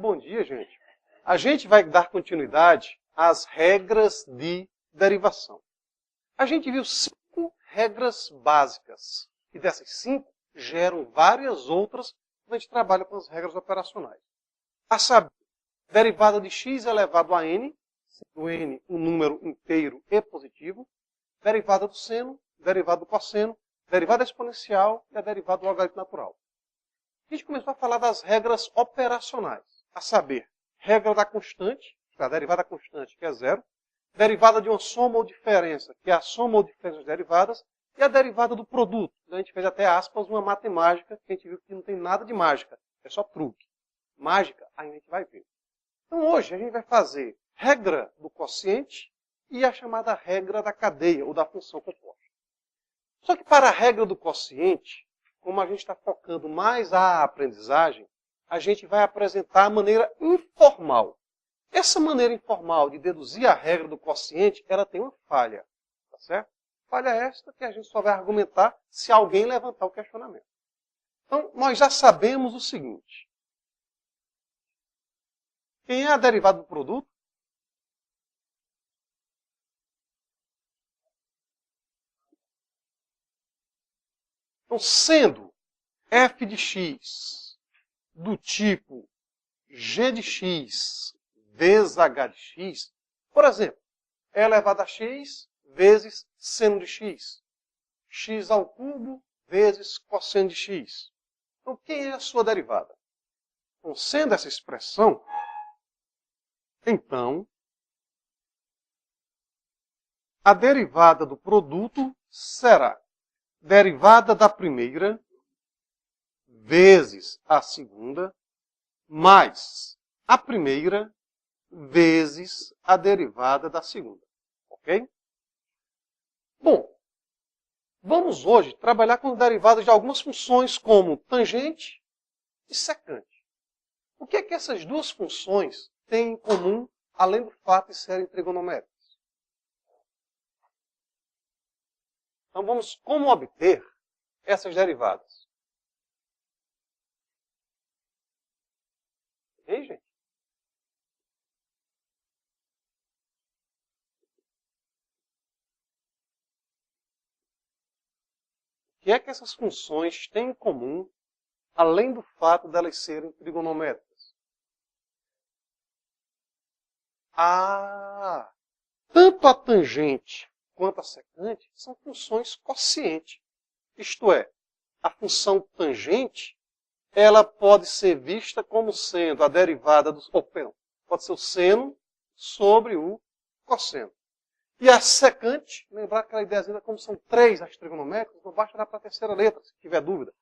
bom dia, gente. A gente vai dar continuidade às regras de derivação. A gente viu 5 regras básicas. E dessas 5 geram várias outras quando a gente trabalha com as regras operacionais. A saber, derivada de x elevado a n, sendo n um número inteiro e positivo, derivada do seno, derivada do cosseno, derivada exponencial e a derivada do logaritmo natural. A gente começou a falar das regras operacionais, a saber, regra da constante, a derivada constante, que é zero, derivada de uma soma ou diferença, que é a soma ou diferença das derivadas, e a derivada do produto. A gente fez até aspas uma matemática, que a gente viu que não tem nada de mágica, é só truque. Mágica, aí a gente vai ver. Então hoje a gente vai fazer regra do quociente e a chamada regra da cadeia, ou da função composta. Só que para a regra do quociente, como a gente está focando mais a aprendizagem, a gente vai apresentar a maneira informal. Essa maneira informal de deduzir a regra do quociente, ela tem uma falha, tá certo? Falha esta que a gente só vai argumentar se alguém levantar o questionamento. Então, nós já sabemos o seguinte. Quem é a derivada do produto? Então, sendo f de x do tipo g de x vezes h de x, por exemplo, é elevado a x vezes seno de x, x ao cubo vezes cosseno de x. Então, quem é a sua derivada? Então, sendo essa expressão, então, a derivada do produto será derivada da primeira vezes a segunda, mais a primeira vezes a derivada da segunda. Ok? Bom, vamos hoje trabalhar com derivadas de algumas funções como tangente e secante. O que é que essas duas funções têm em comum, além do fato de serem trigonométricas? Então vamos como obter essas derivadas. Ok, gente? O que é que essas funções têm em comum, além do fato de elas serem trigonométricas? Tanto a tangente quanto a secante são funções quociente. Isto é, a função tangente ela pode ser vista como sendo a derivada do... pode ser o seno sobre o cosseno. E a secante, lembrar aquela ideia como são 3 as trigonométricas, não basta dar para a terceira letra, se tiver dúvida.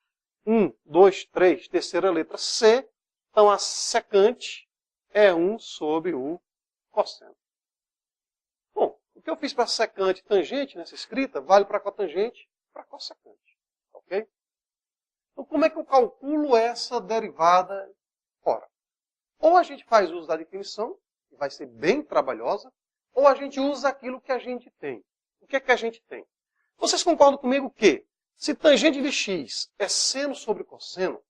1, 2, 3, terceira letra C. Então a secante é 1 sobre o cosseno. Bom, o que eu fiz para secante e tangente nessa escrita, vale para cotangente e para cossecante. Ok? Então como é que eu calculo essa derivada? Ora, ou a gente faz uso da definição, que vai ser bem trabalhosa, ou a gente usa aquilo que a gente tem. O que é que a gente tem? Vocês concordam comigo que, se tangente de x é seno sobre cosseno,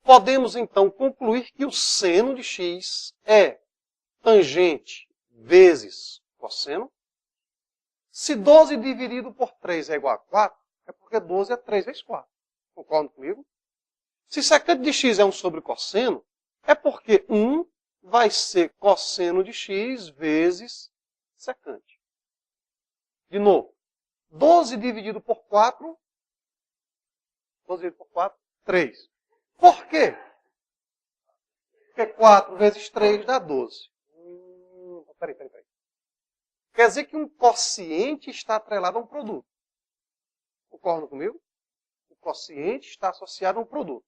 podemos então concluir que o seno de x é tangente vezes cosseno? Se 12 dividido por 3 é igual a 4, é porque 12 é 3 vezes 4. Concordam comigo? Se secante de x é 1 sobre cosseno, é porque 1 vai ser cosseno de x vezes secante. De novo, 12 dividido por 4, 12 dividido por 4, 3. Por quê? Porque 4 vezes 3 dá 12. Peraí. Quer dizer que um quociente está atrelado a um produto. Concordam comigo? O quociente está associado a um produto.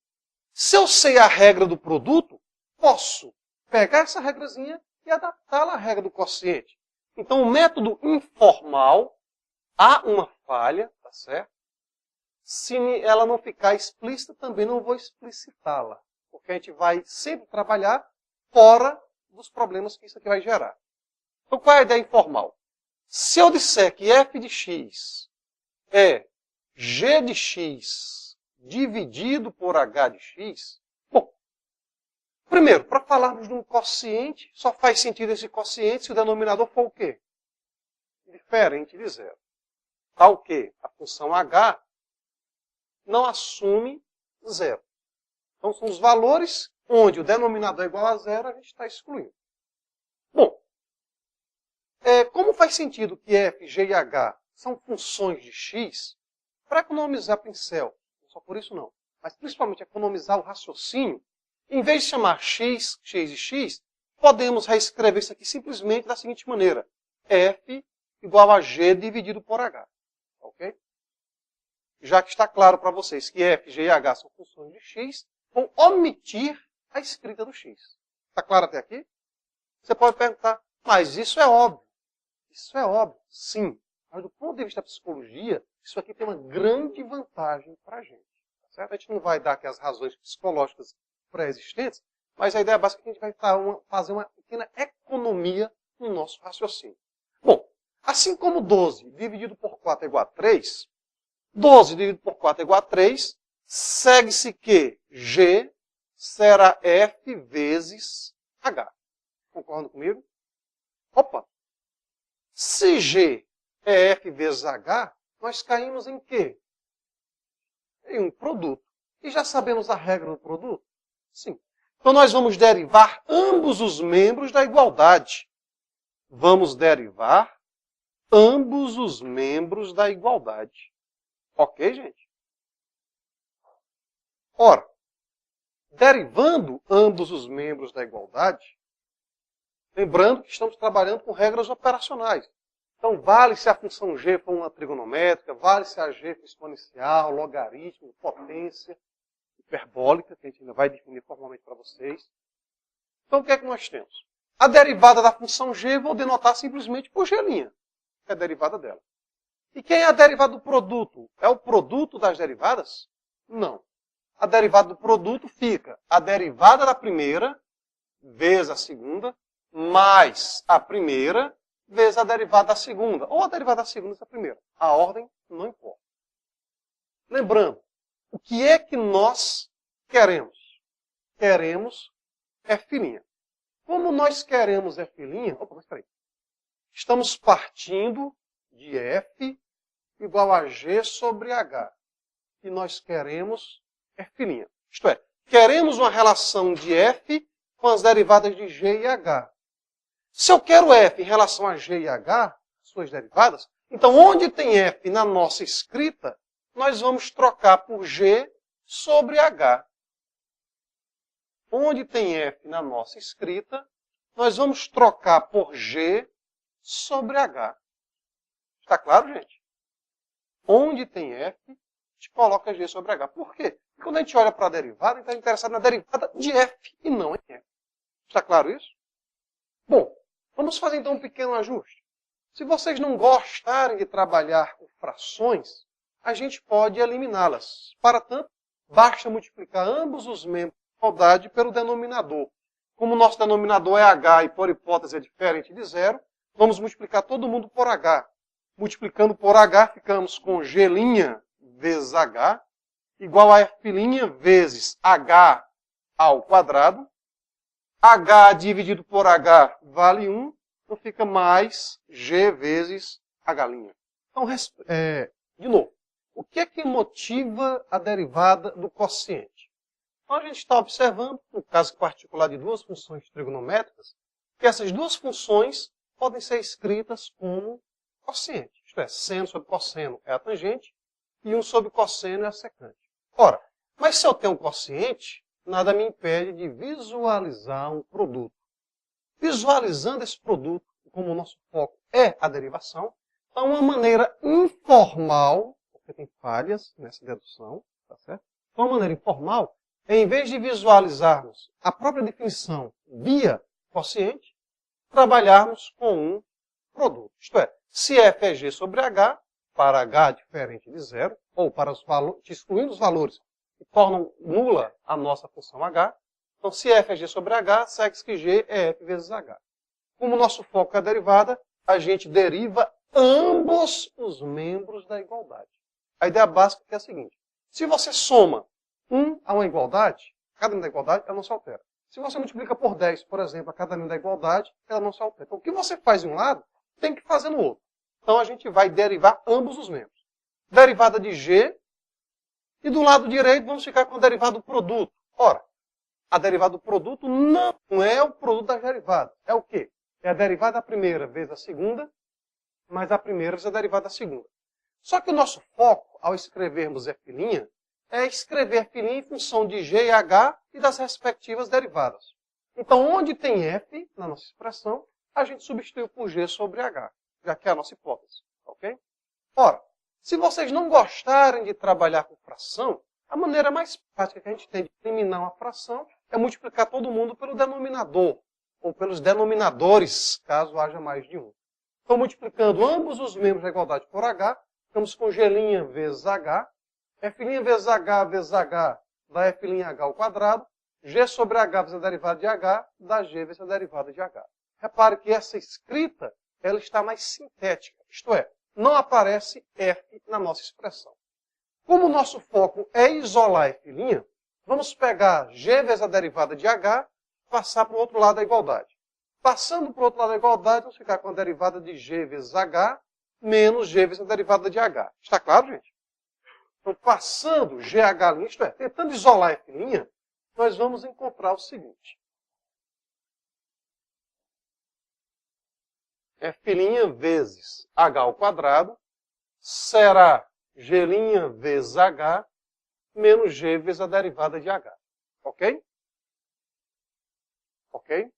Se eu sei a regra do produto, posso pegar essa regrazinha e adaptá-la à regra do quociente. Então, o método informal, há uma falha, tá certo? Se ela não ficar explícita, também não vou explicitá-la. Porque a gente vai sempre trabalhar fora dos problemas que isso aqui vai gerar. Então, qual é a ideia informal? Se eu disser que f de x é g de x dividido por h de x, bom, Primeiro, para falarmos de um quociente, só faz sentido esse quociente se o denominador for o quê? Diferente de zero. Tal que a função h não assume zero. Então, são os valores onde o denominador é igual a zero, a gente está excluindo. Bom, como faz sentido que f, g e h são funções de x, para economizar pincel, não só por isso não, mas principalmente economizar o raciocínio, em vez de chamar x, x e x, podemos reescrever isso aqui simplesmente da seguinte maneira. F igual a g dividido por h. Ok? Já que está claro para vocês que f, g e h são funções de x, vão omitir a escrita do x. Está claro até aqui? Você pode perguntar, mas isso é óbvio. Isso é óbvio, sim. Mas do ponto de vista da psicologia, isso aqui tem uma grande vantagem para a gente. Tá certo? A gente não vai dar aqui as razões psicológicas pré-existentes, mas a ideia básica é que a gente vai fazer uma pequena economia no nosso raciocínio. Bom, assim como 12 dividido por 4 é igual a 3, 12 dividido por 4 é igual a 3, segue-se que G será F vezes H. Concordam comigo? Opa! Se G é F vezes H, nós caímos em quê? Em um produto. E já sabemos a regra do produto? Sim. Então nós vamos derivar ambos os membros da igualdade. Vamos derivar ambos os membros da igualdade. Ok, gente? Ora, derivando ambos os membros da igualdade, lembrando que estamos trabalhando com regras operacionais. Então, vale se a função g for uma trigonométrica, vale se a g for exponencial, logaritmo, potência, hiperbólica, que a gente ainda vai definir formalmente para vocês. Então, o que é que nós temos? A derivada da função g vou denotar simplesmente por g', que é a derivada dela. E quem é a derivada do produto? É o produto das derivadas? Não. A derivada do produto fica a derivada da primeira vezes a segunda, mais a primeira vezes a derivada da segunda. Ou a derivada da segunda vezes a primeira. A ordem não importa. Lembrando, o que é que nós queremos? Queremos f'. Como nós queremos f', opa, mas peraí. Estamos partindo de f igual a g sobre h. E nós queremos f'. Isto é, queremos uma relação de f com as derivadas de g e h. Se eu quero f em relação a g e h, suas derivadas, então onde tem f na nossa escrita, nós vamos trocar por g sobre h. Onde tem f na nossa escrita, nós vamos trocar por g sobre h. Está claro, gente? Onde tem f, a gente coloca g sobre h. Por quê? Porque quando a gente olha para a derivada, a gente está interessado na derivada de f e não em f. Está claro isso? Bom, vamos fazer então um pequeno ajuste. Se vocês não gostarem de trabalhar com frações, a gente pode eliminá-las. Para tanto, basta multiplicar ambos os membros da igualdade pelo denominador. Como o nosso denominador é h e por hipótese é diferente de zero, vamos multiplicar todo mundo por h. Multiplicando por h, ficamos com g' vezes h, igual a f' vezes h ao quadrado. H dividido por h vale 1, então fica mais g vezes h'. Então, de novo, o que é que motiva a derivada do quociente? Então, a gente está observando, no caso particular de duas funções trigonométricas, que essas duas funções podem ser escritas como quociente. Isto é, seno sobre cosseno é a tangente e 1 sobre cosseno é a secante. Ora, mas se eu tenho um quociente, nada me impede de visualizar um produto. Visualizando esse produto, como o nosso foco é a derivação, então uma maneira informal, porque tem falhas nessa dedução, tá certo? Então, uma maneira informal é, em vez de visualizarmos a própria definição via quociente, trabalharmos com um produto. Isto é, se f é g sobre h, para h diferente de zero, ou para os valores, excluindo os valores que tornam nula a nossa função h. Então, se f é g sobre h, segue-se que g é f vezes h. Como o nosso foco é a derivada, a gente deriva ambos os membros da igualdade. A ideia básica é a seguinte. Se você soma 1 a uma igualdade, cada membro da igualdade, ela não se altera. Se você multiplica por 10, por exemplo, a cada número da igualdade, ela não se altera. Então, o que você faz em um lado, tem que fazer no outro. Então, a gente vai derivar ambos os membros. Derivada de G, e do lado direito vamos ficar com a derivada do produto. Ora, a derivada do produto não é o produto das derivadas. É o quê? É a derivada da primeira vezes a segunda, mais a primeira vezes a derivada da segunda. Só que o nosso foco, ao escrevermos F', é escrever F' em função de G e H e das respectivas derivadas. Então, onde tem F na nossa expressão, a gente substitui por G sobre H, já que é a nossa hipótese. Ok? Ora, se vocês não gostarem de trabalhar com fração, a maneira mais prática que a gente tem de eliminar uma fração é multiplicar todo mundo pelo denominador, ou pelos denominadores, caso haja mais de um. Então, multiplicando ambos os membros da igualdade por H, ficamos com G' vezes H, F' vezes H dá F'H ao quadrado, G sobre H vezes a derivada de H dá G vezes a derivada de H. Repare que essa escrita ela está mais sintética, isto é, não aparece F na nossa expressão. Como o nosso foco é isolar F', vamos pegar G vezes a derivada de H e passar para o outro lado da igualdade. Passando para o outro lado da igualdade, vamos ficar com a derivada de G vezes H menos G vezes a derivada de H. Está claro, gente? Então, passando GH', isto é, tentando isolar F', nós vamos encontrar o seguinte. F' vezes H ao quadrado será G' vezes H menos G vezes a derivada de H. Ok? Ok?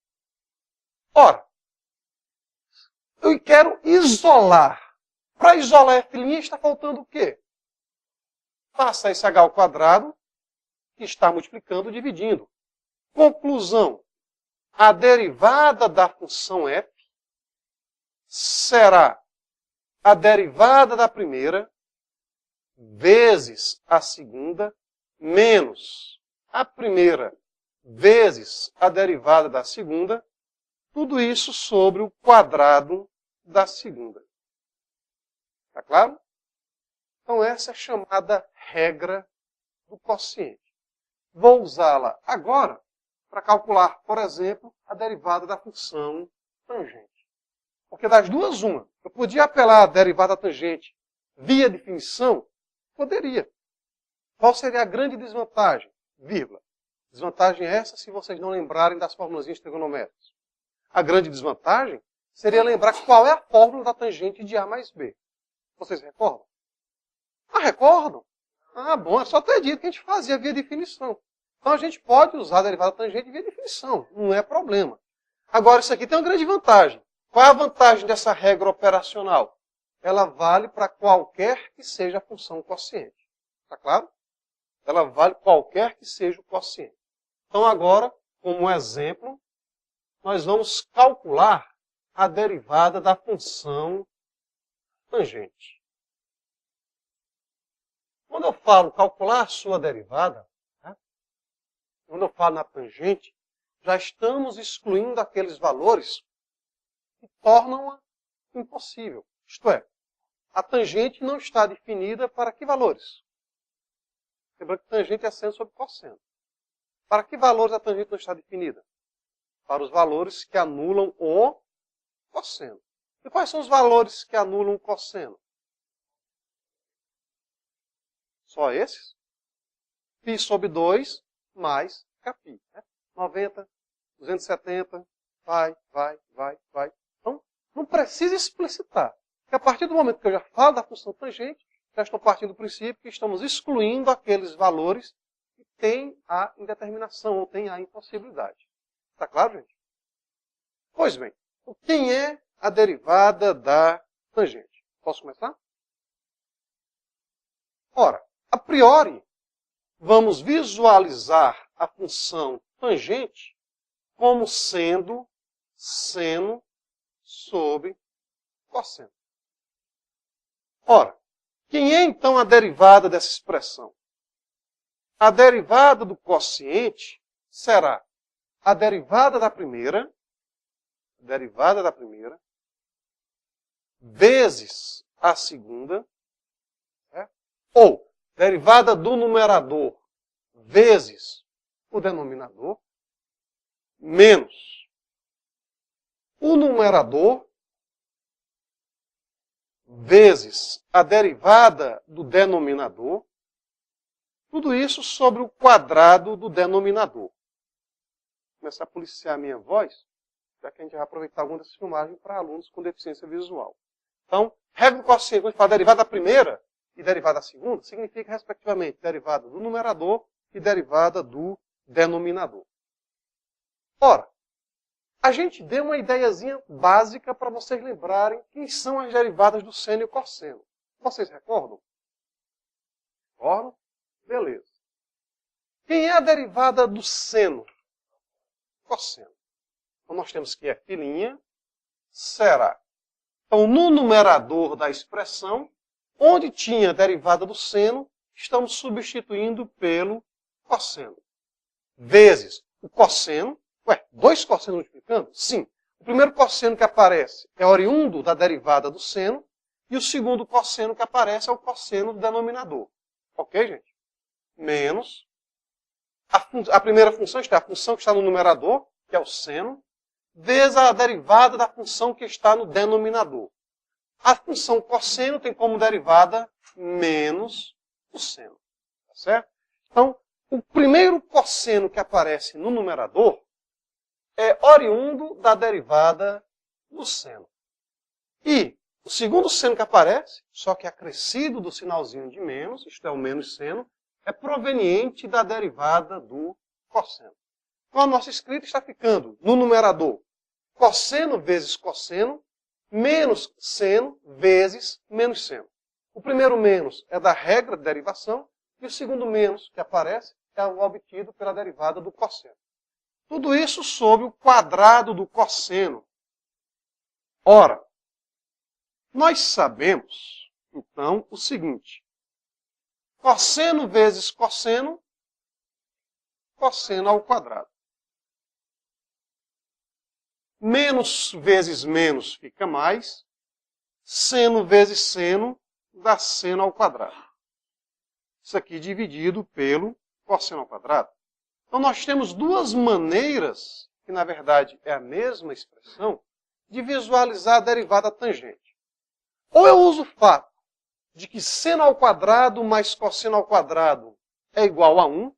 Ora, eu quero isolar. Para isolar F' está faltando o quê? Passa esse H ao quadrado, que está multiplicando, dividindo. Conclusão. A derivada da função f será a derivada da primeira vezes a segunda menos a primeira vezes a derivada da segunda, tudo isso sobre o quadrado da segunda. Está claro? Então essa é a chamada regra do quociente. Vou usá-la agora para calcular, por exemplo, a derivada da função tangente. Porque das duas, uma. Eu podia apelar à derivada tangente via definição? Poderia. Qual seria a grande desvantagem? Vírgula. Desvantagem é essa se vocês não lembrarem das formulazinhas trigonométricas. A grande desvantagem seria lembrar qual é a fórmula da tangente de A mais B. Vocês recordam? Ah, recordam? Ah, bom, é só ter dito que a gente fazia via definição. Então a gente pode usar a derivada tangente via definição, não é problema. Agora, isso aqui tem uma grande vantagem. Qual é a vantagem dessa regra operacional? Ela vale para qualquer que seja a função quociente. Está claro? Ela vale qualquer que seja o quociente. Então agora, como exemplo, nós vamos calcular a derivada da função tangente. Quando eu falo calcular a sua derivada, quando eu falo na tangente, já estamos excluindo aqueles valores que tornam-a impossível. Isto é, a tangente não está definida para que valores? Lembrando que tangente é seno sobre cosseno. Para que valores a tangente não está definida? Para os valores que anulam o cosseno. E quais são os valores que anulam o cosseno? Só esses? Π sobre 2 mais Kπ. 90, 270, vai. Então, não precisa explicitar. Porque a partir do momento que eu já falo da função tangente, já estou partindo do princípio que estamos excluindo aqueles valores que têm a indeterminação ou têm a impossibilidade. Está claro, gente? Pois bem, quem é a derivada da tangente? Posso começar? Ora, a priori, vamos visualizar a função tangente como sendo seno sobre cosseno. Ora, quem é então a derivada dessa expressão? A derivada do quociente será a derivada da primeira vezes a segunda, ou derivada do numerador vezes o denominador, menos o numerador vezes a derivada do denominador, tudo isso sobre o quadrado do denominador. Vou começar a policiar a minha voz, já que a gente vai aproveitar alguma dessas filmagens para alunos com deficiência visual. Então, regra do quociente, quando a gente fala derivada da primeira e derivada da segunda, significa, respectivamente, derivada do numerador e derivada do denominador. Ora, a gente deu uma ideiazinha básica para vocês lembrarem quem são as derivadas do seno e o cosseno. Vocês recordam? Recordam? Beleza. Quem é a derivada do seno? Cosseno. Então nós temos que f' será. Então no numerador da expressão, onde tinha a derivada do seno, estamos substituindo pelo cosseno. Vezes o cosseno. Ué, dois cossenos multiplicando? Sim. O primeiro cosseno que aparece é oriundo da derivada do seno, e o segundo cosseno que aparece é o cosseno do denominador. Ok, gente? Menos a primeira função, a função que está no numerador, que é o seno, vezes a derivada da função que está no denominador. A função cosseno tem como derivada menos o seno. Tá certo? Então, o primeiro cosseno que aparece no numerador é oriundo da derivada do seno. E o segundo seno que aparece, só que acrescido do sinalzinho de menos, isto é, o menos seno, é proveniente da derivada do cosseno. Então a nossa escrita está ficando no numerador cosseno vezes cosseno, menos seno vezes menos seno. O primeiro menos é da regra de derivação, e o segundo menos que aparece é o obtido pela derivada do cosseno. Tudo isso sob o quadrado do cosseno. Ora, nós sabemos, então, o seguinte. Cosseno vezes cosseno, cosseno ao quadrado. Menos vezes menos fica mais. Seno vezes seno dá seno ao quadrado. Isso aqui dividido pelo cosseno ao quadrado. Então nós temos duas maneiras, que na verdade é a mesma expressão, de visualizar a derivada tangente. Ou eu uso o fato de que seno ao quadrado mais cosseno ao quadrado é igual a 1,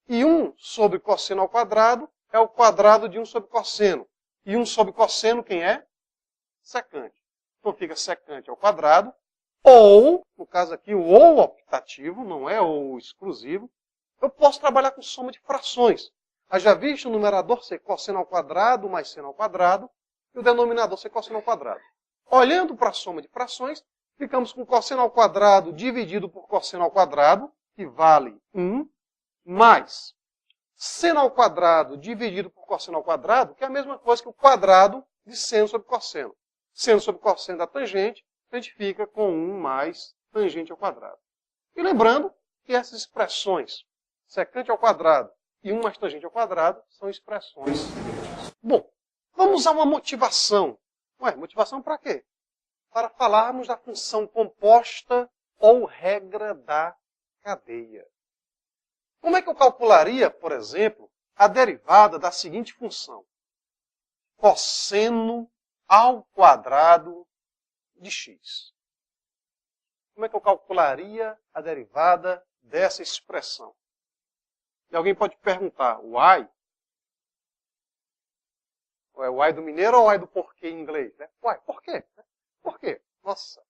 e 1 sobre cosseno ao quadrado é o quadrado de 1 sobre cosseno. E 1 sobre cosseno quem é? Secante. Então fica secante ao quadrado, ou, no caso aqui, o ou optativo, não é ou exclusivo, eu posso trabalhar com soma de frações. Haja visto o numerador ser cosseno ao quadrado mais seno ao quadrado, e o denominador ser cosseno ao quadrado. Olhando para a soma de frações, ficamos com cosseno ao quadrado dividido por cosseno ao quadrado, que vale 1, mais seno ao quadrado dividido por cosseno ao quadrado, que é a mesma coisa que o quadrado de seno sobre cosseno. Seno sobre cosseno da tangente, a gente fica com 1 mais tangente ao quadrado. E lembrando que essas expressões, secante ao quadrado e 1 mais tangente ao quadrado, são expressões idênticas. Bom, vamos a uma motivação. Ué, motivação para quê? Para falarmos da função composta ou regra da cadeia. Como é que eu calcularia, por exemplo, a derivada da seguinte função? Cosseno ao quadrado de x. Como é que eu calcularia a derivada dessa expressão? E alguém pode perguntar, why? Ou é why do mineiro ou why do porquê em inglês? Né? Why, por quê? Por quê? Nossa.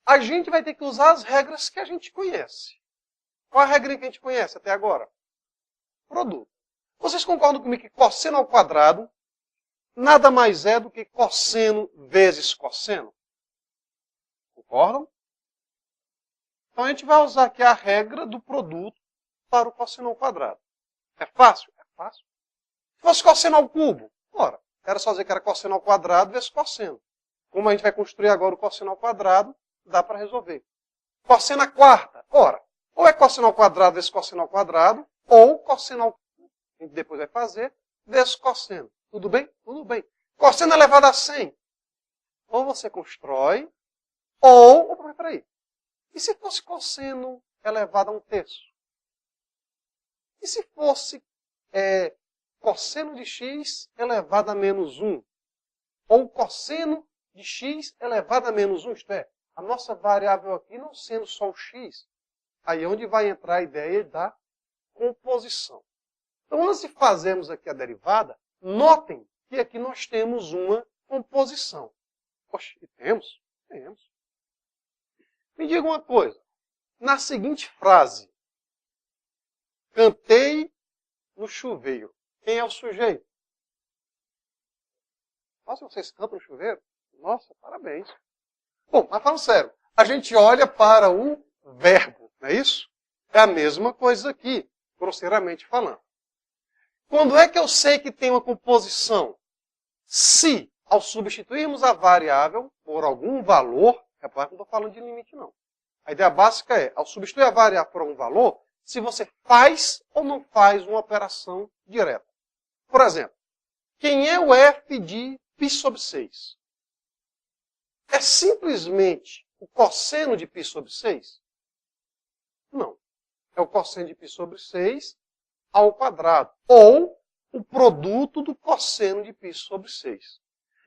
A gente vai ter que usar as regras que a gente conhece. Qual a regra que a gente conhece até agora? Produto. Vocês concordam comigo que cosseno ao quadrado nada mais é do que cosseno vezes cosseno? Concordam? Então a gente vai usar aqui a regra do produto para o cosseno ao quadrado. É fácil? É fácil. Se fosse cosseno ao cubo, ora, era só dizer que era cosseno ao quadrado vezes cosseno. Como a gente vai construir agora o cosseno ao quadrado, dá para resolver. Cosseno à quarta, ora, ou é cosseno ao quadrado vezes cosseno ao quadrado, ou cosseno ao cubo, a gente depois vai fazer, vezes cosseno. Tudo bem? Tudo bem. Cosseno elevado a 100. Ou você constrói, ou peraí. E se fosse cosseno elevado a 1/3? E se fosse é cosseno de x elevado a menos 1. Ou cosseno de x elevado a menos 1. Isto é, a nossa variável aqui não sendo só o x. Aí é onde vai entrar a ideia da composição. Então, antes de fazermos aqui a derivada, notem que aqui nós temos uma composição. Poxa, e temos? Temos. Me diga uma coisa. Na seguinte frase, cantei no chuveiro. Quem é o sujeito? Nossa, vocês cantam no chuveiro? Nossa, parabéns. Bom, mas falando sério, a gente olha para o verbo, não é isso? É a mesma coisa aqui, grosseiramente falando. Quando é que eu sei que tem uma composição? Se, ao substituirmos a variável por algum valor, repare que não estou falando de limite, não. A ideia básica é, ao substituir a variável por algum valor, se você faz ou não faz uma operação direta. Por exemplo, quem é o f de π sobre 6? É simplesmente o cosseno de π sobre 6? Não. É o cosseno de π sobre 6 ao quadrado. Ou o produto do cosseno de π sobre 6.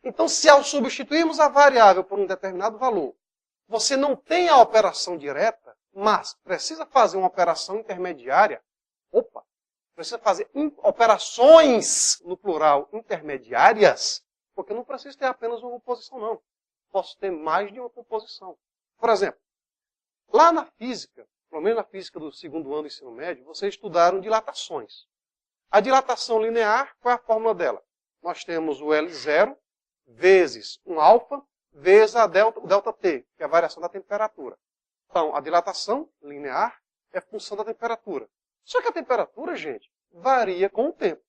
Então, se ao substituirmos a variável por um determinado valor, você não tem a operação direta, mas precisa fazer uma operação intermediária, precisa fazer operações, no plural, intermediárias, porque eu não preciso ter apenas uma composição, não. Posso ter mais de uma composição. Por exemplo, lá na física, pelo menos na física do segundo ano do ensino médio, vocês estudaram dilatações. A dilatação linear, qual é a fórmula dela? Nós temos o L0 vezes um alfa vezes o ΔT, que é a variação da temperatura. Então, a dilatação linear é função da temperatura. Só que a temperatura, gente, varia com o tempo.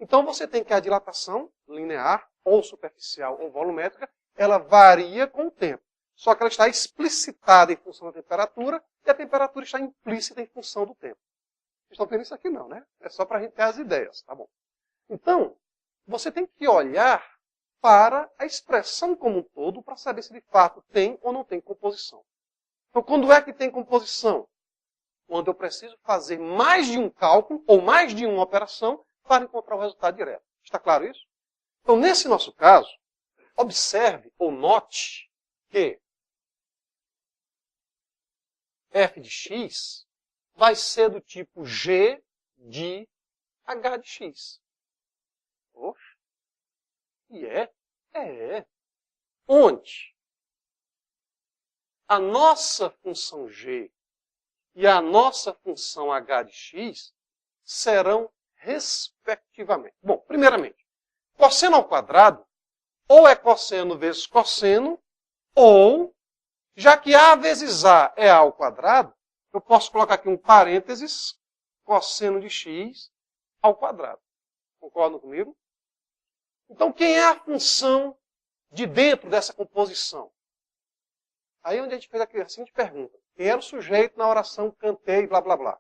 Então, você tem que a dilatação linear, ou superficial, ou volumétrica, ela varia com o tempo. Só que ela está explicitada em função da temperatura, e a temperatura está implícita em função do tempo. Vocês estão vendo isso aqui não, né? É só para a gente ter as ideias, tá bom? Então, você tem que olhar para a expressão como um todo para saber se de fato tem ou não tem composição. Então, quando é que tem composição? Quando eu preciso fazer mais de um cálculo ou mais de uma operação para encontrar o resultado direto. Está claro isso? Então, nesse nosso caso, observe ou note que f de x vai ser do tipo g de h de x. Poxa. E é? É. Onde a nossa função g e a nossa função h de x serão respectivamente. Bom, primeiramente, cosseno ao quadrado ou é cosseno vezes cosseno, ou, já que a vezes a é a ao quadrado, eu posso colocar aqui um parênteses, cosseno de x ao quadrado. Concordam comigo? Então, quem é a função de dentro dessa composição? Aí é onde a gente fez a seguinte pergunta. Quem era o sujeito na oração cantei, blá, blá, blá?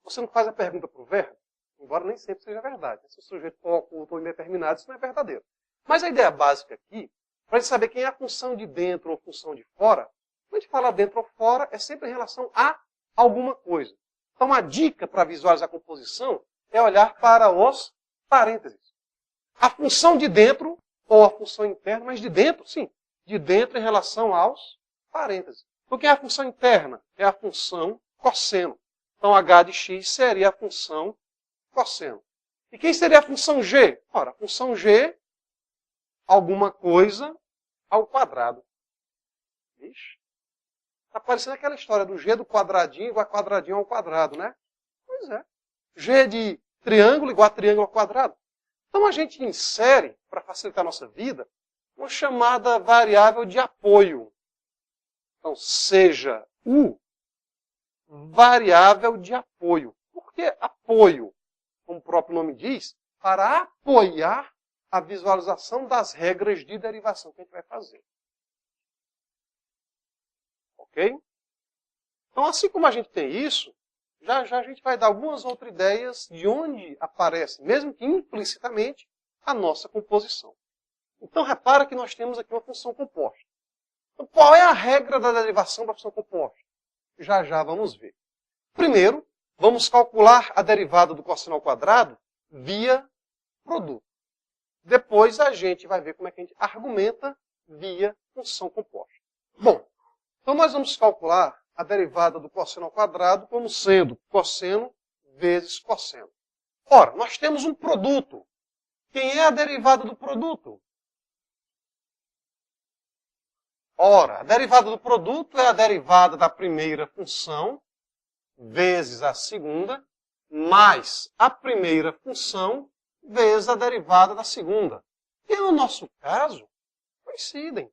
Você não faz a pergunta para o verbo? Embora nem sempre seja verdade. Se o sujeito for oculto ou indeterminado, isso não é verdadeiro. Mas a ideia básica aqui, para a gente saber quem é a função de dentro ou função de fora, quando a gente fala dentro ou fora, é sempre em relação a alguma coisa. Então, a dica para visualizar a composição é olhar para os parênteses. A função de dentro, ou a função interna, mas de dentro, sim. De dentro em relação aos parênteses. Então, quem é a função interna? É a função cosseno. Então, h de x seria a função cosseno. E quem seria a função g? Ora, a função g, alguma coisa ao quadrado. Vixe. Está parecendo aquela história do g do quadradinho igual a quadradinho ao quadrado, né? Pois é. G de triângulo igual a triângulo ao quadrado. Então a gente insere, para facilitar a nossa vida, uma chamada variável de apoio. Então, seja U variável de apoio. Por que apoio? Como o próprio nome diz, para apoiar a visualização das regras de derivação que a gente vai fazer. Ok? Então, assim como a gente tem isso, já a gente vai dar algumas outras ideias de onde aparece, mesmo que implicitamente, a nossa composição. Então, repara que nós temos aqui uma função composta. Então, qual é a regra da derivação da função composta? Já vamos ver. Primeiro, vamos calcular a derivada do cosseno ao quadrado via produto. Depois a gente vai ver como é que a gente argumenta via função composta. Bom, então nós vamos calcular a derivada do cosseno ao quadrado como sendo cosseno vezes cosseno. Ora, nós temos um produto. Quem é a derivada do produto? Ora, a derivada do produto é a derivada da primeira função vezes a segunda, mais a primeira função vezes a derivada da segunda. E no nosso caso, coincidem.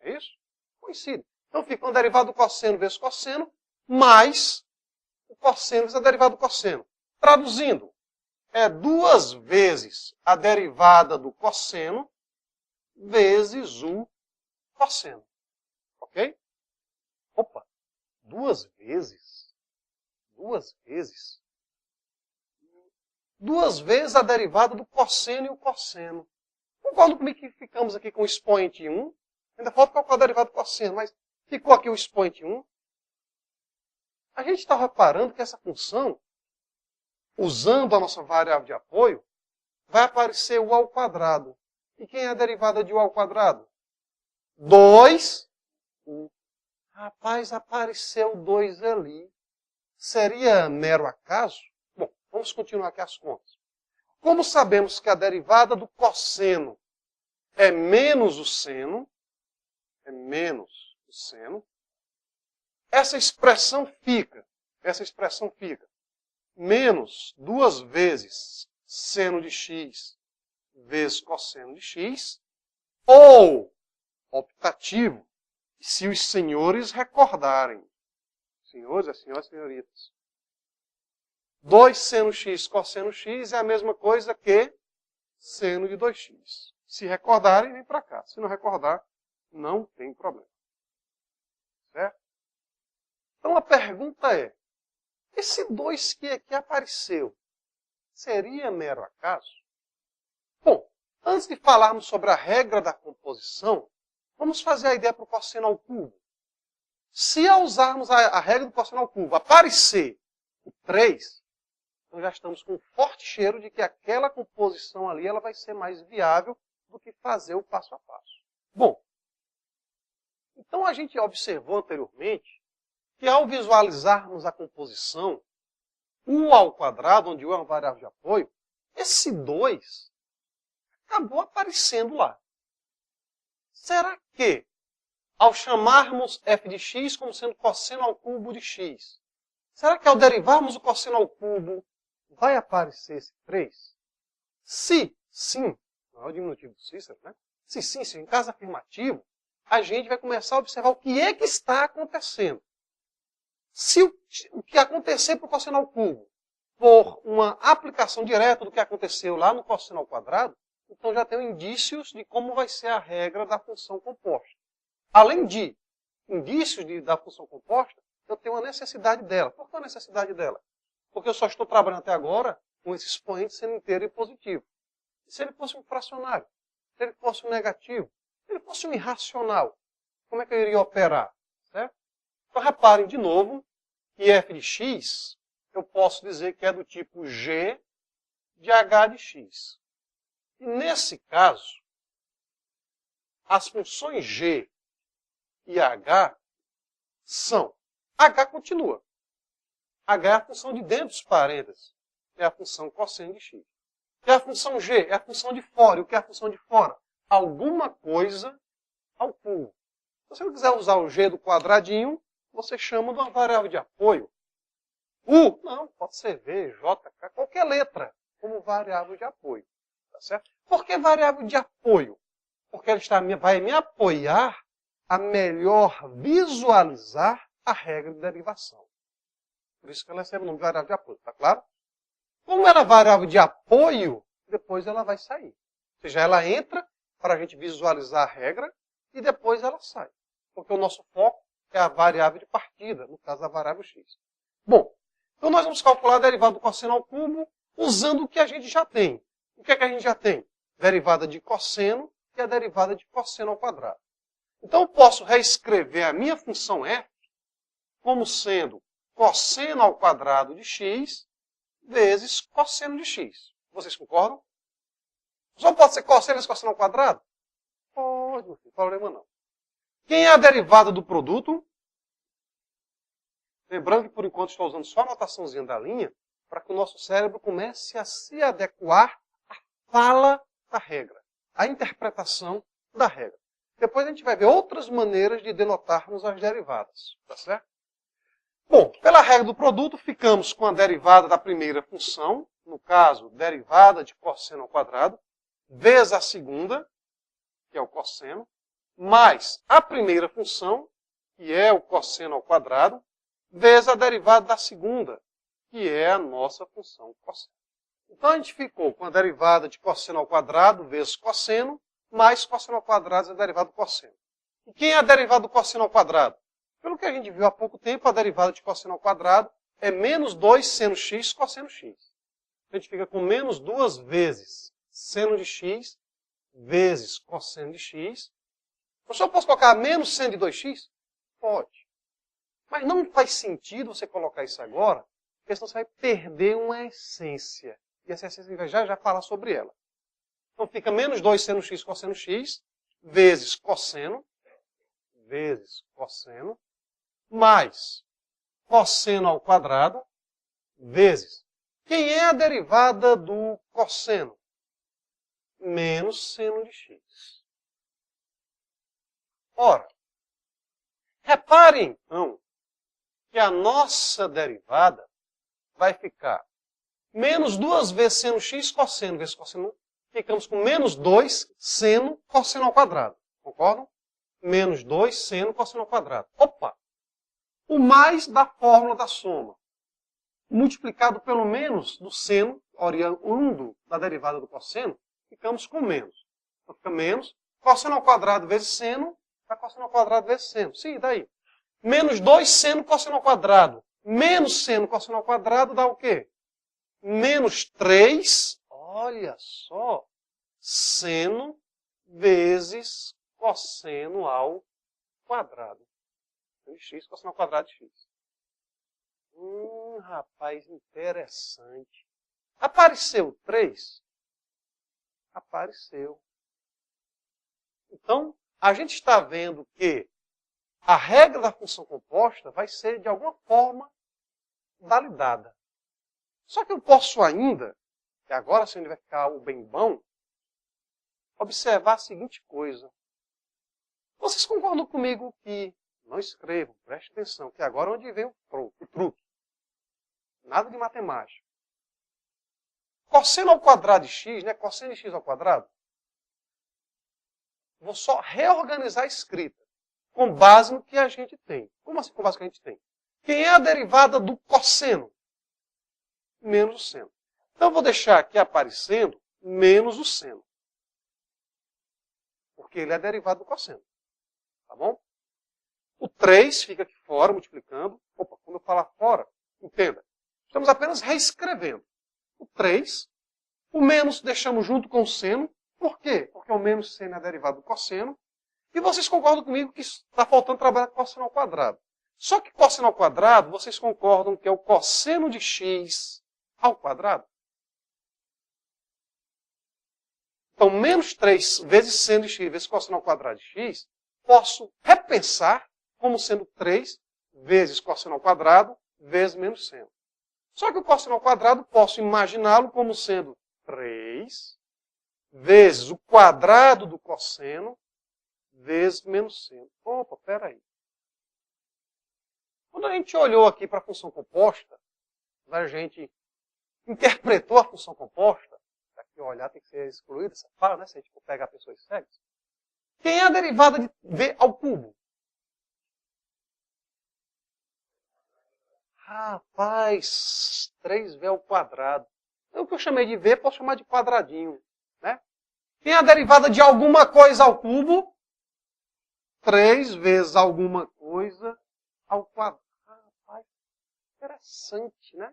É isso? Coincidem. Então fica uma derivada do cosseno vezes cosseno, mais o cosseno vezes a derivada do cosseno. Traduzindo, é 2 vezes a derivada do cosseno vezes o cosseno. Ok? Opa, 2 vezes? 2 vezes? 2 vezes a derivada do cosseno e o cosseno. Concordo comigo que ficamos aqui com o expoente 1. Ainda falta calcular a derivada do cosseno, mas ficou aqui o expoente 1. A gente está reparando que essa função, usando a nossa variável de apoio, vai aparecer u ao quadrado. E quem é a derivada de u ao quadrado? 2. Rapaz, apareceu 2 ali. Seria mero acaso? Bom, vamos continuar aqui as contas. Como sabemos que a derivada do cosseno é menos o seno, essa expressão fica menos 2 vezes seno de x vezes cosseno de x, ou, optativo, se os senhores recordarem, senhores, senhoritas, 2 seno x cosseno x é a mesma coisa que seno de 2x. Se recordarem, vem para cá. Se não recordar, não tem problema. Certo? Então a pergunta é, esse 2 que aqui apareceu, seria mero acaso? Bom, antes de falarmos sobre a regra da composição, vamos fazer a ideia para o cosseno ao cubo. Se ao usarmos a regra do cosseno ao cubo aparecer o 3, então já estamos com um forte cheiro de que aquela composição ali ela vai ser mais viável do que fazer o passo a passo. Bom, então a gente observou anteriormente que ao visualizarmos a composição u ao quadrado, onde u é uma variável de apoio, esse 2 acabou aparecendo lá. Será que, ao chamarmos f de x como sendo cosseno ao cubo de x, será que ao derivarmos o cosseno ao cubo, vai aparecer esse 3? Se sim, não é o diminutivo do Cícero, né? Se sim, se em caso afirmativo, a gente vai começar a observar o que é que está acontecendo. Se o que acontecer para o cosseno ao cubo for uma aplicação direta do que aconteceu lá no cosseno ao quadrado, então já tenho indícios de como vai ser a regra da função composta. Além de indícios da função composta, eu tenho a necessidade dela. Por que a necessidade dela? Porque eu só estou trabalhando até agora com esse expoente sendo inteiro e positivo. E se ele fosse um fracionário? Se ele fosse um negativo? Se ele fosse um irracional? Como é que eu iria operar? Certo? Então reparem de novo que f de x eu posso dizer que é do tipo g de h de x. E nesse caso, as funções g e h são... h continua. h é a função de dentro dos parênteses. É a função cosseno de x. E a função g é a função de fora. E o que é a função de fora? Alguma coisa ao cubo. Se você não quiser usar o g do quadradinho, você chama de uma variável de apoio. U, não, pode ser V, J, K, qualquer letra como variável de apoio. Tá certo? Por que variável de apoio? Porque ela vai me apoiar a melhor visualizar a regra de derivação. Por isso que ela recebe o nome de variável de apoio, tá claro? Como ela é variável de apoio, depois ela vai sair. Ou seja, ela entra para a gente visualizar a regra e depois ela sai. Porque o nosso foco é a variável de partida, no caso a variável x. Bom, então nós vamos calcular a derivada do cosseno ao cubo usando o que a gente já tem. O que é que a gente já tem? Derivada de cosseno e a derivada de cosseno ao quadrado. Então eu posso reescrever a minha função f como sendo cosseno ao quadrado de x vezes cosseno de x. Vocês concordam? Só pode ser cosseno vezes cosseno ao quadrado? Pode, não tem problema não. Quem é a derivada do produto? Lembrando que, por enquanto, estou usando só a notaçãozinha da linha para que o nosso cérebro comece a se adequar à fala da regra, à interpretação da regra. Depois a gente vai ver outras maneiras de denotarmos as derivadas. Tá certo? Bom, pela regra do produto, ficamos com a derivada da primeira função, no caso, derivada de cosseno ao quadrado, vezes a segunda, que é o cosseno, mais a primeira função, que é o cosseno ao quadrado, vezes a derivada da segunda, que é a nossa função cosseno. Então a gente ficou com a derivada de cosseno ao quadrado vezes cosseno, mais cosseno ao quadrado vezes a derivada do cosseno. E quem é a derivada do cosseno ao quadrado? Pelo que a gente viu há pouco tempo, a derivada de cosseno ao quadrado é menos 2 seno x cosseno x. A gente fica com menos 2 vezes seno de x vezes cosseno de x. Eu só posso colocar menos seno de 2x? Pode. Mas não faz sentido você colocar isso agora, porque senão você vai perder uma essência. E essa essência a gente vai já falar sobre ela. Então fica menos 2 seno x cosseno x vezes cosseno mais cosseno ao quadrado vezes. Quem é a derivada do cosseno? Menos seno de x. Ora, reparem então que a nossa derivada vai ficar menos 2 vezes seno x cosseno vezes cosseno. Ficamos com menos 2 seno cosseno ao quadrado. Concordam? Menos 2 seno cosseno ao quadrado. Opa! O mais da fórmula da soma, multiplicado pelo menos do seno, oriundo da derivada do cosseno, ficamos com menos. Então fica menos cosseno ao quadrado vezes seno, vai cosseno ao quadrado vezes seno. Sim, daí. Menos 2 seno cosseno ao quadrado. Menos seno cosseno ao quadrado dá o quê? Menos 3, olha só, seno vezes cosseno ao quadrado. X, cosseno ao quadrado de x. Rapaz, interessante. Apareceu 3? Apareceu. Então, a gente está vendo que a regra da função composta vai ser, de alguma forma, validada. Só que eu posso ainda, e agora sim vai ficar o bem bom, observar a seguinte coisa. Vocês concordam comigo que, não escrevam, preste atenção, que agora é onde vem o truque. Nada de matemática. Cosseno ao quadrado de x, né? Cosseno de x ao quadrado. Vou só reorganizar a escrita, com base no que a gente tem. Como assim com base no que a gente tem? Quem é a derivada do cosseno? Menos o seno. Então eu vou deixar aqui aparecendo menos o seno. Porque ele é derivado do cosseno. Tá bom? O 3 fica aqui fora, multiplicando. Opa, quando eu falar fora, entenda. Estamos apenas reescrevendo. O 3, o menos deixamos junto com o seno. Por quê? Porque o menos seno é derivado do cosseno. E vocês concordam comigo que está faltando trabalhar com cosseno ao quadrado. Só que cosseno ao quadrado, vocês concordam que é o cosseno de x ao quadrado? Então, menos 3 vezes seno de x vezes cosseno ao quadrado de x, posso repensar como sendo 3 vezes cosseno ao quadrado vezes menos seno. Só que o cosseno ao quadrado posso imaginá-lo como sendo 3 vezes o quadrado do cosseno vezes menos seno. Opa, peraí. Quando a gente olhou aqui para a função composta, a gente interpretou a função composta, aqui olhar tem que ser excluída essa fala, né? Se a gente for pegar pessoas cegas. Quem é a derivada de v ao cubo? Rapaz, 3v ao quadrado. O que eu chamei de v, posso chamar de quadradinho. Né? Quem é a derivada de alguma coisa ao cubo? 3 vezes alguma coisa ao quadrado. Rapaz, interessante, né?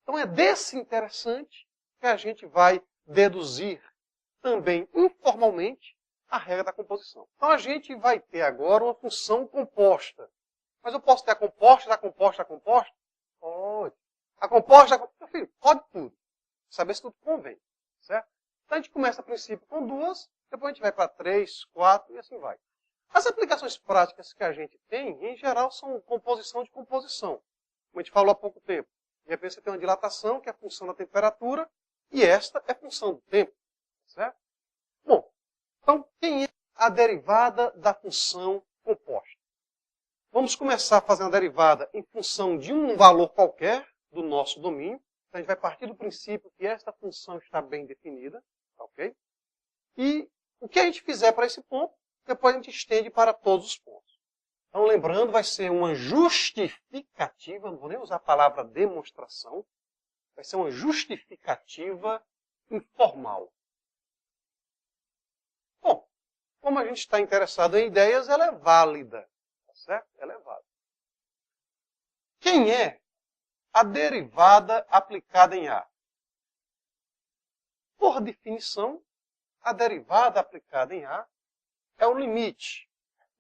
Então é desse interessante que a gente vai deduzir também informalmente a regra da composição. Então a gente vai ter agora uma função composta. Mas eu posso ter a composta da composta da composta? Pode. A composta da composta? Meu filho, pode tudo. saber se tudo convém. Certo? Então a gente começa a princípio com 2, depois a gente vai para 3, 4 e assim vai. As aplicações práticas que a gente tem, em geral, são composição de composição. Como a gente falou há pouco tempo. De repente você tem uma dilatação, que é a função da temperatura, e esta é a função do tempo. Certo? Bom, então quem é a derivada da função composta? Vamos começar fazendo a derivada em função de um valor qualquer do nosso domínio. Então a gente vai partir do princípio que esta função está bem definida. Ok? E o que a gente fizer para esse ponto, depois a gente estende para todos os pontos. Então, lembrando, vai ser uma justificativa, não vou nem usar a palavra demonstração, vai ser uma justificativa informal. Bom, como a gente está interessado em ideias, ela é válida. Tá certo? Ela é válida. Quem é a derivada aplicada em A? Por definição, a derivada aplicada em A é o limite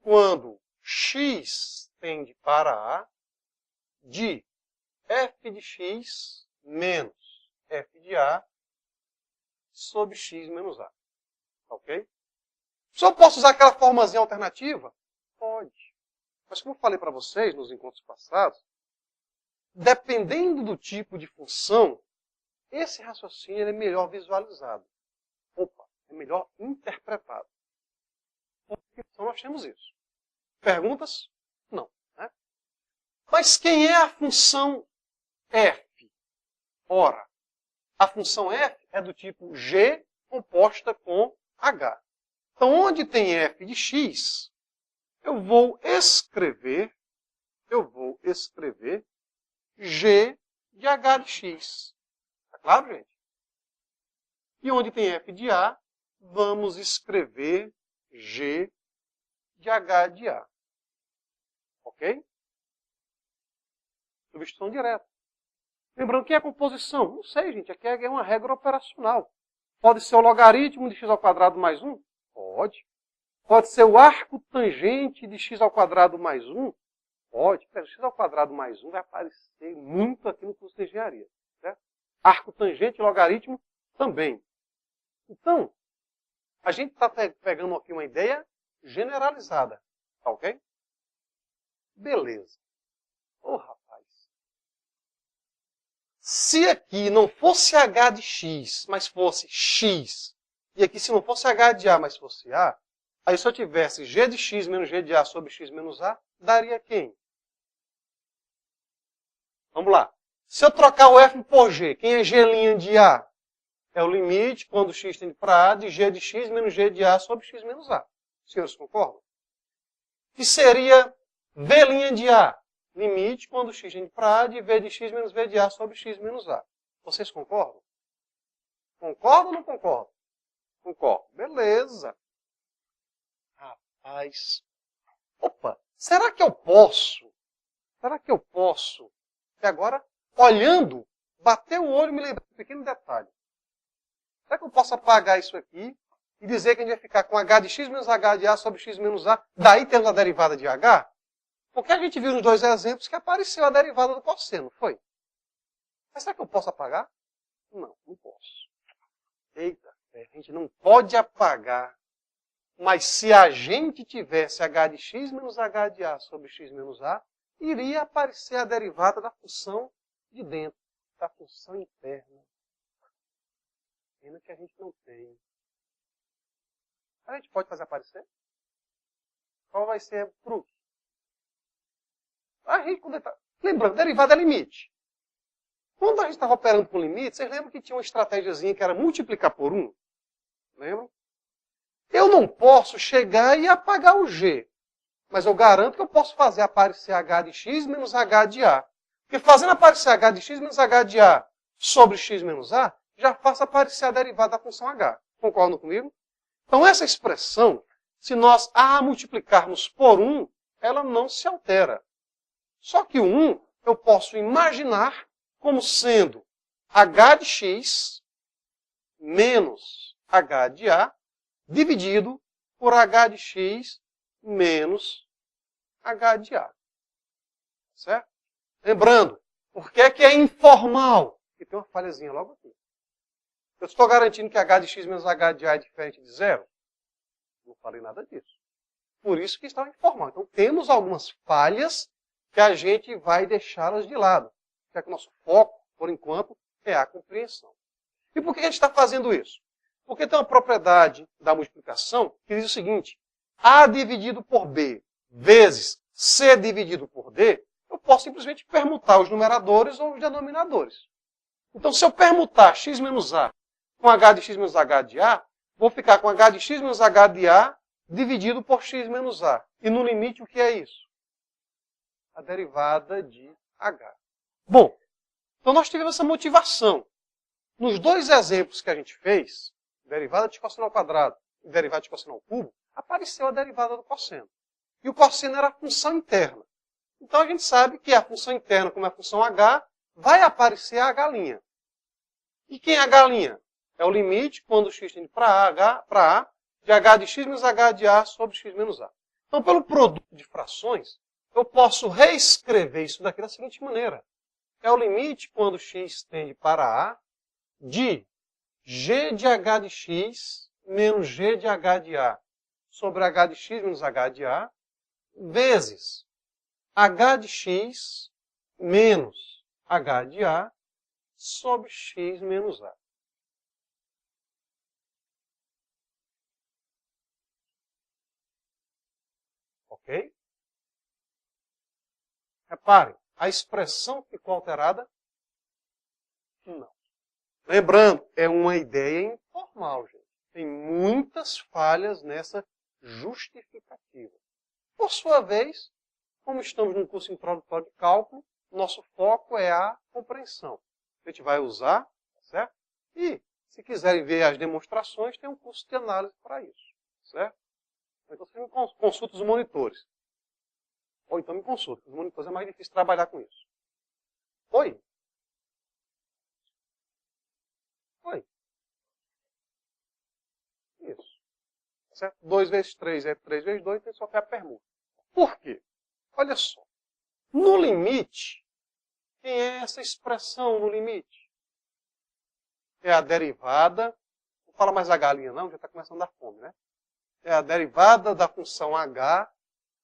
quando x tende para A de f de x menos f de A sobre x menos A. Ok? Só posso usar aquela formazinha alternativa? Pode. Mas como eu falei para vocês nos encontros passados, dependendo do tipo de função, esse raciocínio é melhor visualizado. Opa, é melhor interpretado. Então nós temos isso. Perguntas? Não. Né? Mas quem é a função f? Ora, a função f é do tipo g composta com h. Então, onde tem f de x, eu vou escrever g de h de x. Tá claro, gente? E onde tem f de a, vamos escrever g de h de a. Ok? Substituição direta. Lembrando que é a composição? Não sei, gente. Aqui é uma regra operacional. Pode ser o logaritmo de x ao quadrado mais 1? Pode. Pode ser o arco tangente de x ao quadrado mais 1? Pode. X ao quadrado mais 1 vai aparecer muito aqui no curso de engenharia. Certo? Arco tangente e logaritmo também. Então, a gente está pegando aqui uma ideia generalizada. Tá ok? Beleza. Ô, rapaz. Se aqui não fosse h de x, mas fosse x, e aqui se não fosse h de a, mas fosse a, aí se eu tivesse g de x menos g de a sobre x menos a, daria quem? Vamos lá. Se eu trocar o f por g, quem é g' de a? É o limite, quando x tende para a, de g de x menos g de a sobre x menos a. Os senhores concordam? Que seria v' de a? Limite, quando x tende para a, de v de x menos v de a sobre x menos a. Vocês concordam? Concordam ou não concordam? Concordam. Beleza. Rapaz. Opa, será que eu posso? E agora, olhando, bater o olho e me lembrar de um pequeno detalhe. Será que eu posso apagar isso aqui e dizer que a gente vai ficar com h de x menos h de a sobre x menos a, daí temos a derivada de h? Porque a gente viu nos dois exemplos que apareceu a derivada do cosseno, foi? Mas será que eu posso apagar? Não, não posso. Eita, a gente não pode apagar. Mas se a gente tivesse h de x menos h de a sobre x menos a, iria aparecer a derivada da função de dentro, da função interna. Pena que a gente não tem. A gente pode fazer aparecer? Qual vai ser o truque? A gente, lembrando, derivada é limite. Quando a gente estava operando com limite, vocês lembram que tinha uma estratégiazinha que era multiplicar por 1? Lembram? Eu não posso chegar e apagar o g. Mas eu garanto que eu posso fazer aparecer h de x menos h de a. Porque fazendo aparecer h de x menos h de a sobre x menos a, já faço aparecer a derivada da função h. Concordam comigo? Então essa expressão, se nós a multiplicarmos por 1, ela não se altera. Só que o 1 eu posso imaginar como sendo h de x menos h de a dividido por h de x menos h de a. Certo? Lembrando, por que é informal? Porque tem uma falhazinha logo aqui. Eu estou garantindo que h de x menos h de a é diferente de zero? Não falei nada disso. Por isso que estava informal. Então, temos algumas falhas que a gente vai deixá-las de lado. Já que o nosso foco, por enquanto, é a compreensão. E por que a gente está fazendo isso? Porque tem uma propriedade da multiplicação que diz o seguinte: A dividido por B vezes C dividido por D, eu posso simplesmente permutar os numeradores ou os denominadores. Então, se eu permutar x menos A com h de x menos h de A, vou ficar com h de x menos h de A dividido por x menos A. E no limite, o que é isso? A derivada de h. Bom, então nós tivemos essa motivação. Nos dois exemplos que a gente fez, derivada de cosseno ao quadrado e derivada de cosseno ao cubo, apareceu a derivada do cosseno. E o cosseno era a função interna. Então a gente sabe que a função interna, como é a função h, vai aparecer a h'. E quem é a h'? É o limite, quando x tende para A, de h de x menos h de A sobre x menos A. Então, pelo produto de frações, eu posso reescrever isso daqui da seguinte maneira. É o limite, quando x tende para A, de g de h de x menos g de h de A sobre h de x menos h de A, vezes h de x menos h de A sobre x menos A. Ok? Reparem, a expressão ficou alterada? Não. Lembrando, é uma ideia informal, gente. Tem muitas falhas nessa justificativa. Por sua vez, como estamos num curso introdutório de cálculo, nosso foco é a compreensão. A gente vai usar, certo? E, se quiserem ver as demonstrações, tem um curso de análise para isso, certo? Então, você me consulta os monitores. Ou então me consulta. Os monitores é mais difícil trabalhar com isso. Oi? Oi? Isso. Certo? 2 vezes 3 é 3 vezes 2, tem só que a permuta. Por quê? Olha só. No limite, quem é essa expressão no limite? É a derivada. Não fala mais a galinha não, já está começando a dar fome, né? É a derivada da função h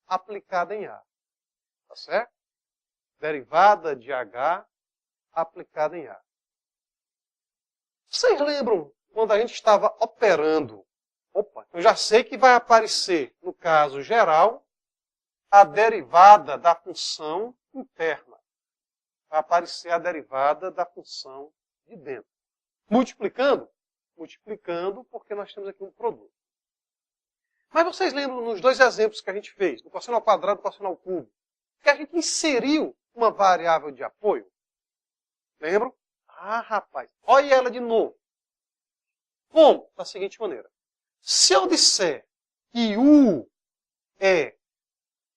aplicada em A. Tá certo? Derivada de h aplicada em A. Vocês lembram quando a gente estava operando? Opa, eu já sei que vai aparecer, no caso geral, a derivada da função interna. Vai aparecer a derivada da função de dentro. Multiplicando? Multiplicando porque nós temos aqui um produto. Mas vocês lembram nos dois exemplos que a gente fez, do cosseno ao quadrado e do cosseno ao cubo, que a gente inseriu uma variável de apoio? Lembram? Ah, rapaz, olha ela de novo. Como? Da seguinte maneira. Se eu disser que U é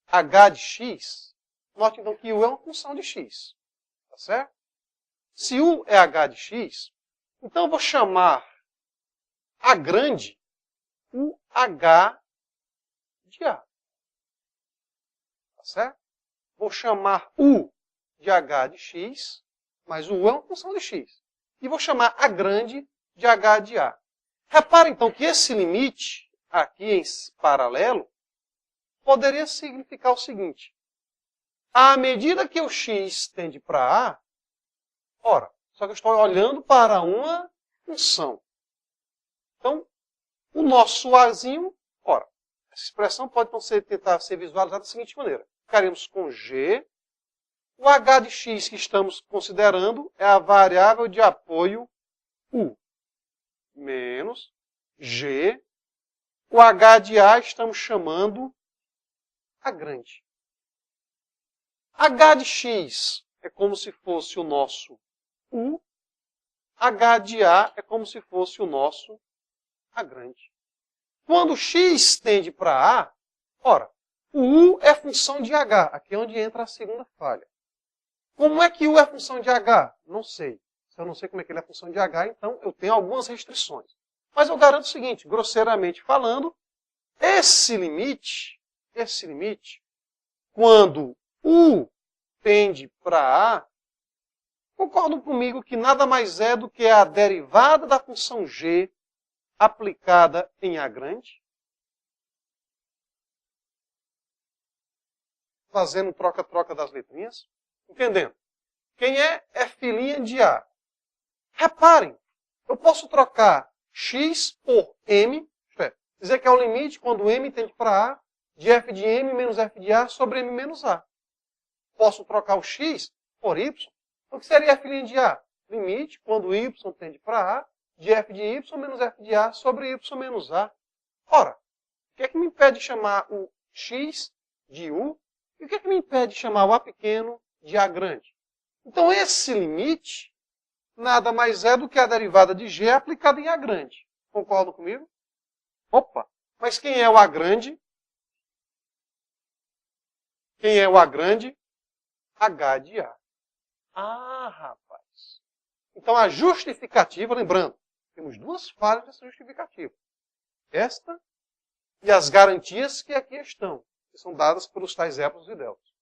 h de x, note então que U é uma função de x. Tá certo? Se U é h de x, então eu vou chamar a grande UH de A. Tá certo? Vou chamar U de h de x, mas o U é uma função de x. E vou chamar a grande de h de A. Repara então que esse limite, aqui em paralelo, poderia significar o seguinte. À medida que o x tende para A, ora, só que eu estou olhando para uma função. Então, o nosso Azinho, ora, essa expressão pode então tentar ser visualizada da seguinte maneira. Ficaremos com G. O h de x que estamos considerando é a variável de apoio U. Menos G. O h de A estamos chamando a grande. H de x é como se fosse o nosso U. H de A é como se fosse o nosso A grande. Quando x tende para A, ora, o U é função de H. Aqui é onde entra a segunda falha. Como é que U é função de H? Não sei. Se eu não sei como é que ele é função de H, então eu tenho algumas restrições. Mas eu garanto o seguinte, grosseiramente falando, esse limite, quando U tende para A, Concordam comigo que nada mais é do que a derivada da função g aplicada em A grande? Fazendo troca-troca das letrinhas. Entendendo? Quem é filhinha de A. Reparem, eu posso trocar x por m, isto é, dizer que é o limite quando m tende para A, de f de m menos f de A sobre m menos A. Posso trocar o x por y. O que seria f' de A? Limite quando y tende para A, de f de y menos f de A sobre y menos A. Ora, o que é que me impede de chamar o x de u? E o que é que me impede de chamar o A pequeno de A grande? Então, esse limite nada mais é do que a derivada de g aplicada em A grande. Concordam comigo? Opa! Mas quem é o A grande? Quem é o A grande? H de A. Ah, rapaz. Então, a justificativa, lembrando, temos duas falhas dessa justificativa. Esta e as garantias que aqui estão, que são dadas pelos tais épsilos e deltas.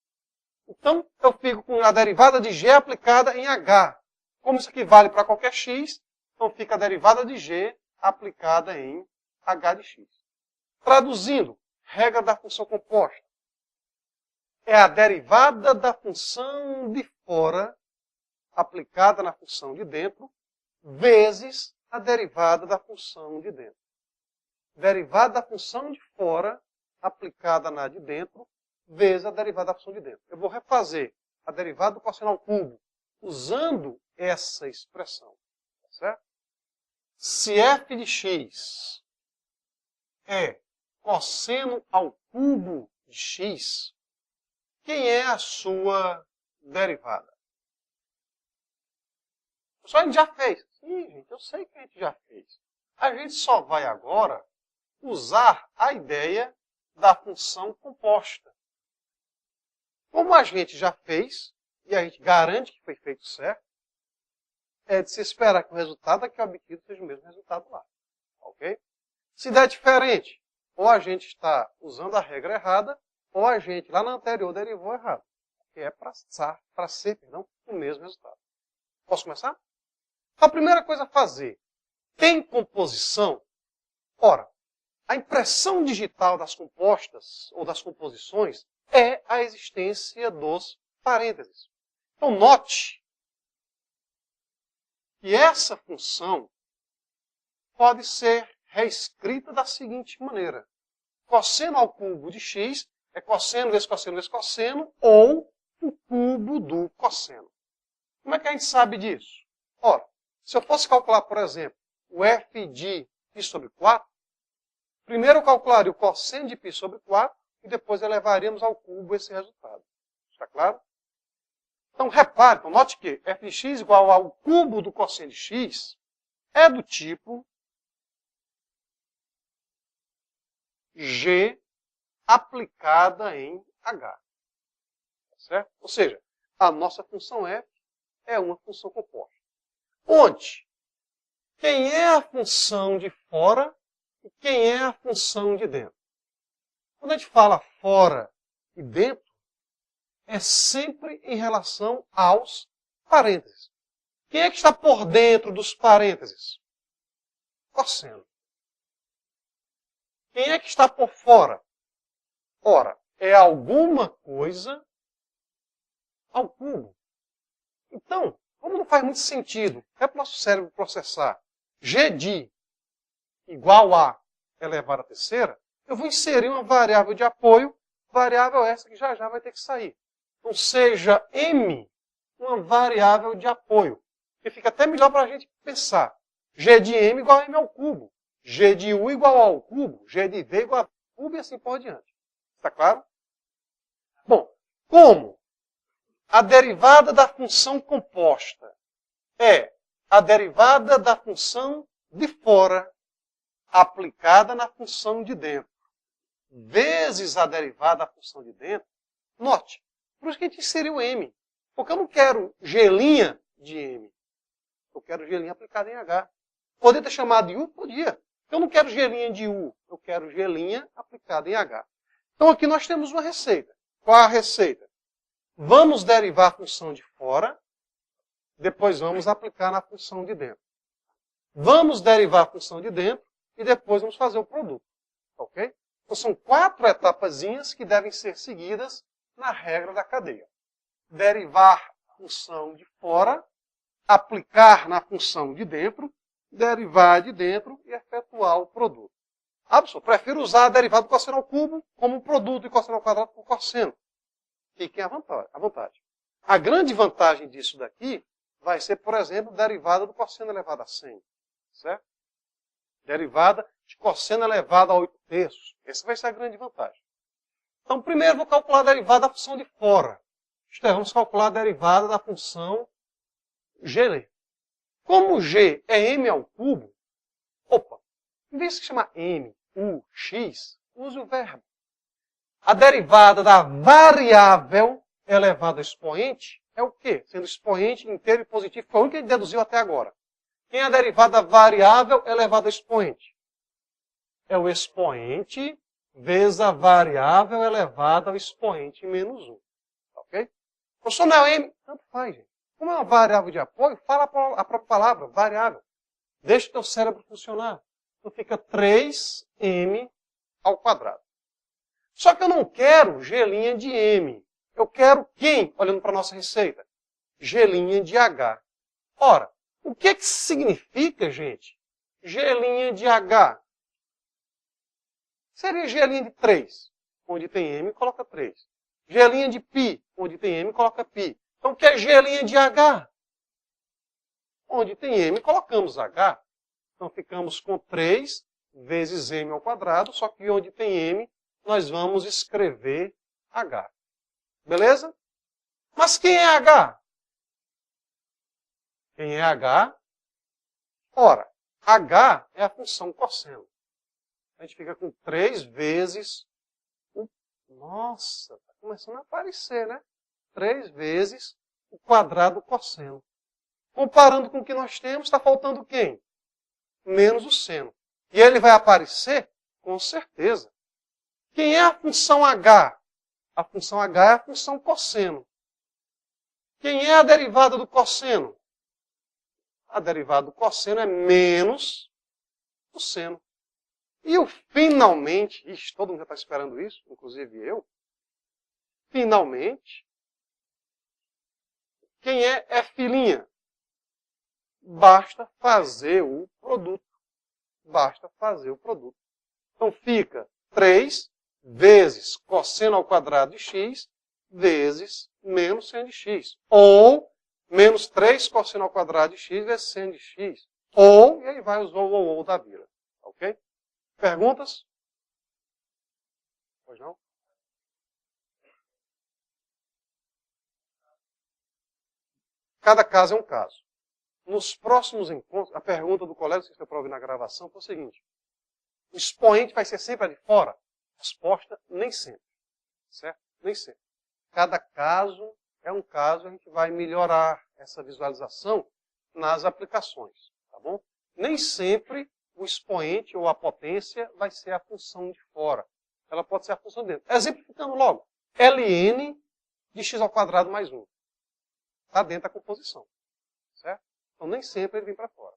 Então, eu fico com a derivada de g aplicada em H. Como isso aqui vale para qualquer x, então fica a derivada de g aplicada em H de x. Traduzindo, regra da função composta. É a derivada da função de fora aplicada na função de dentro, vezes a derivada da função de dentro. Derivada da função de fora aplicada na de dentro, vezes a derivada da função de dentro. Eu vou refazer a derivada do cosseno ao cubo usando essa expressão. Tá certo? Se f de x é cosseno ao cubo de x, quem é a sua derivada? Só a gente já fez. Sim, gente, eu sei que a gente já fez. A gente só vai agora usar a ideia da função composta. Como a gente já fez, e a gente garante que foi feito certo, é de se esperar que o resultado aqui obtido seja o mesmo resultado lá. Ok? Se der diferente, ou a gente está usando a regra errada, ou a gente lá na anterior derivou errado. Que é para ser o mesmo resultado. Posso começar? A primeira coisa a fazer, tem composição? Ora, a impressão digital das compostas ou das composições é a existência dos parênteses. Então, note que essa função pode ser reescrita da seguinte maneira. Cosseno ao cubo de x é cosseno vezes cosseno vezes cosseno, ou o cubo do cosseno. Como é que a gente sabe disso? Ora, se eu fosse calcular, por exemplo, o f de π sobre 4, primeiro eu calcularia o cosseno de π sobre 4 e depois elevaríamos ao cubo esse resultado. Está claro? Então, repare, então, note que f de x igual ao cubo do cosseno de x é do tipo g aplicada em h. Certo? Ou seja, a nossa função f é uma função composta. Onde? Quem é a função de fora e quem é a função de dentro? Quando a gente fala fora e dentro, é sempre em relação aos parênteses. Quem é que está por dentro dos parênteses? Cosseno. Quem é que está por fora? Ora, é alguma coisa ao cubo. Então, como não faz muito sentido, é para o nosso cérebro processar g de igual a elevado à terceira, eu vou inserir uma variável de apoio, variável essa que já já vai ter que sair. Então, seja m uma variável de apoio. Que fica até melhor para a gente pensar. G de m igual a m ao cubo. G de u igual ao cubo. G de v igual ao cubo e assim por diante. Está claro? Bom, como a derivada da função composta é a derivada da função de fora aplicada na função de dentro, vezes a derivada da função de dentro, note, por isso que a gente inseriu m. Porque eu não quero g' de m. Eu quero g' aplicada em h. Poderia ter chamado de u? Podia. Eu não quero g' de u. Eu quero g' aplicada em h. Então aqui nós temos uma receita. Qual a receita? Vamos derivar a função de fora, Depois vamos aplicar na função de dentro. Vamos derivar a função de dentro e depois vamos fazer o produto. Ok? Então são 4 etapazinhas que devem ser seguidas na regra da cadeia. Derivar a função de fora, aplicar na função de dentro, derivar de dentro e efetuar o produto. Ah, professor, prefiro usar a derivada do cosseno ao cubo como produto e cosseno ao quadrado por cosseno. Fiquem à vontade. A grande vantagem disso daqui vai ser, por exemplo, derivada do cosseno elevado a 100. Certo? Derivada de cosseno elevado a 8/3. Essa vai ser a grande vantagem. Então, primeiro vou calcular a derivada da função de fora. Isto é, vamos calcular a derivada da função G. Como G é m ao cubo, em vez de chamar m, u, x, use o verbo. A derivada da variável elevada ao expoente é o quê? Sendo expoente inteiro e positivo, foi o único que a gente deduziu até agora. Quem é a derivada variável elevada ao expoente? É o expoente vezes a variável elevada ao expoente menos 1. Ok? Professor, não é m? Tanto faz, gente. Como é uma variável de apoio, fala a própria palavra, variável. Deixa o teu cérebro funcionar. Então fica 3m ao quadrado. Só que eu não quero g' de m. Eu quero quem? Olhando para a nossa receita. G' de h. Ora, o que significa, gente? G' de h. Seria G' de 3. Onde tem m, coloca 3. G' de π. Onde tem m, coloca π. Então, o que é G' de h? Onde tem m, colocamos h. Então, ficamos com 3 vezes m ao quadrado, só que onde tem m, nós vamos escrever h. Beleza? Mas quem é h? Quem é h? Ora, h é a função cosseno. A gente fica com 3 vezes o... Nossa, está começando a aparecer, né? 3 vezes o quadrado do cosseno. Comparando com o que nós temos, está faltando quem? Menos o seno. E ele vai aparecer? Com certeza. Quem é a função h? A função h é a função cosseno. Quem é a derivada do cosseno? A derivada do cosseno é menos o seno. E o finalmente, todo mundo já está esperando isso, inclusive eu, finalmente, quem é filhinha? Basta fazer o produto. Basta fazer o produto. Então fica 3 vezes cosseno ao quadrado de x vezes menos seno de x. Ou menos 3 cosseno ao quadrado de x vezes seno de x. Ou, e aí vai os ou da vida. Ok? Perguntas? Pois não? Cada caso é um caso. Nos próximos encontros, a pergunta do colega que você prova na gravação foi o seguinte: o expoente vai ser sempre a de fora? Resposta, nem sempre. Certo? Nem sempre. Cada caso é um caso, a gente vai melhorar essa visualização nas aplicações. Tá bom? Nem sempre o expoente ou a potência vai ser a função de fora. Ela pode ser a função de dentro. Exemplificando logo. Ln de x ao quadrado mais 1. Está dentro da composição. Certo? Então nem sempre ele vem para fora.